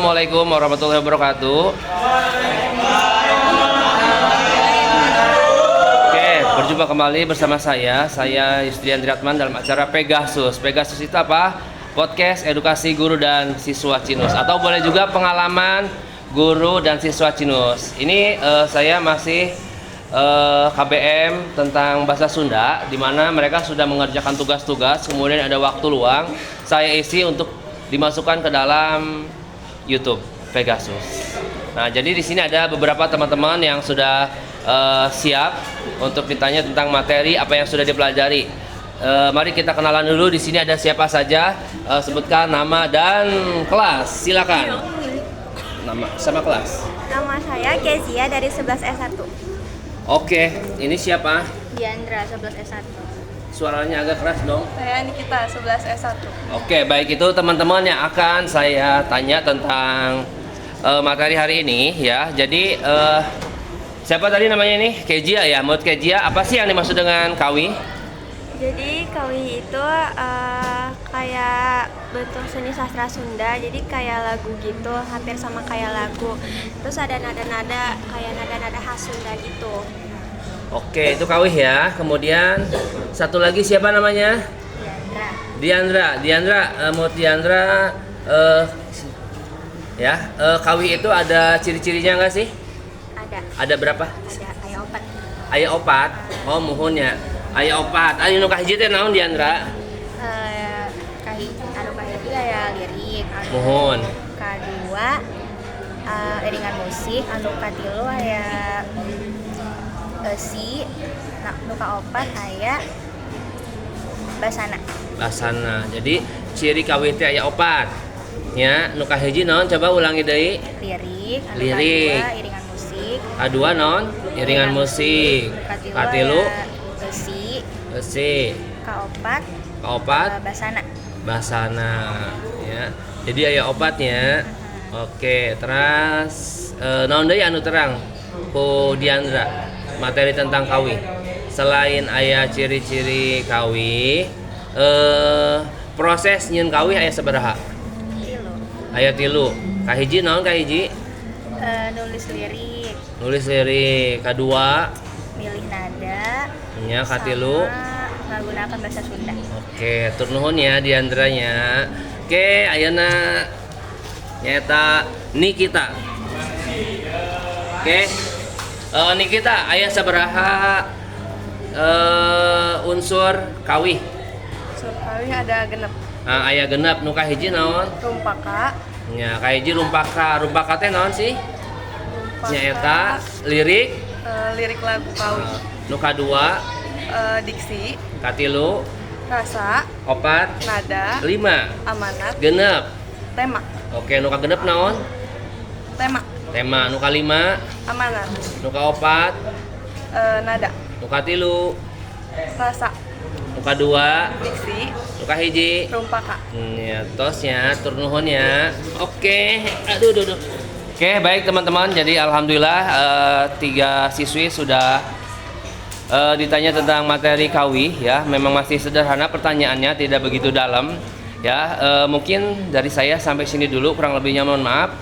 Assalamualaikum warahmatullahi wabarakatuh. Oke, berjumpa kembali bersama saya Yusrian Triatman dalam acara Pegasus. Pegasus itu apa? Podcast edukasi guru dan siswa Cinus, atau boleh juga pengalaman guru dan siswa Cinus. Ini saya masih KBM tentang bahasa Sunda, di mana mereka sudah mengerjakan tugas-tugas, kemudian ada waktu luang saya isi untuk dimasukkan ke dalam YouTube Pegasus. Nah, jadi di sini ada beberapa teman-teman yang sudah siap untuk ditanya tentang materi apa yang sudah dipelajari. Mari kita kenalan dulu. Di sini ada siapa saja? Sebutkan nama dan kelas. Silakan. Nama sama kelas. Nama saya Kezia dari 11 S1. Oke, ini siapa? Diandra 11 S1. Suaranya agak keras dong. Saya Nikita 11 S1. Oke, baik, itu teman-teman yang akan saya tanya tentang materi hari ini ya. Jadi siapa tadi namanya nih? Kezia ya. Menurut Kezia, apa sih yang dimaksud dengan kawi? Jadi kawi itu kayak bentuk seni sastra Sunda. Jadi kayak lagu gitu, hampir sama kayak lagu. Terus ada nada-nada kayak nada-nada khas Sunda gitu. Oke, itu kawih ya. Kemudian satu lagi siapa namanya? Diandra. Menurut Diandra kawih itu ada ciri-cirinya nggak sih? Ada. Ada berapa? Ada ayah opat. Ayah opat. Oh, muhunnya. Ayah opat. Ayo nu kahiji teh naon Diandra? Kahiji aya lirik. Muhun. Kadua iringan musik, anu katilu aya nu kaopat aya basana. Jadi ciri kawih teh aya opat. Nya nu kahiji naon? Coba ulangi deui. Lirik. Lirik. Kadua iringan musik. Kadua naon? Iringan musik. Katilu besi. Kaopat basana ya. Jadi aya opatnya. Oke, terus naon deui anu terang ku Diandra materi tentang kawi. Selain aya ciri-ciri kawi, proses nyieun kawi aya sabaraha? Aya 3. Kahiji naon kahiji? Nulis lirik. Kadua milih nada. nya katilu menggunakan bahasa Sunda. Oke, tur nuhun ya Diandranya. Oke, ayeuna nyata Nikita. Oke. Nikita, aya sabaraha unsur kawih? Unsur kawih ada genep. Aya genep. Nu kahiji naon? Rumpaka. Nya kahiji rumpaka. Rumpaka teh naon sih? Nya eta lirik Lagu kawih. Nu kadua Diksi. katilu Rasa. opat Nada. 5 Amanat. genep. Tema. Oke, nu kagenep naon? Tema. Nu kalima Amanat. nu kaopat Nada. nu katilu Rasa. nu kadua Diksi. nu kahiji Rumpaka. ya tosnya tur nuhun ya. Oke, aduh. Oke, baik teman-teman, jadi alhamdulillah 3 siswi sudah ditanya tentang materi kawi ya. Memang masih sederhana pertanyaannya, tidak begitu dalam ya. Mungkin dari saya sampai sini dulu, kurang lebihnya mohon maaf.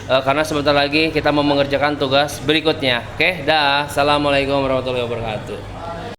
Karena sebentar lagi kita mau mengerjakan tugas berikutnya. Oke, dah. Assalamualaikum warahmatullahi wabarakatuh.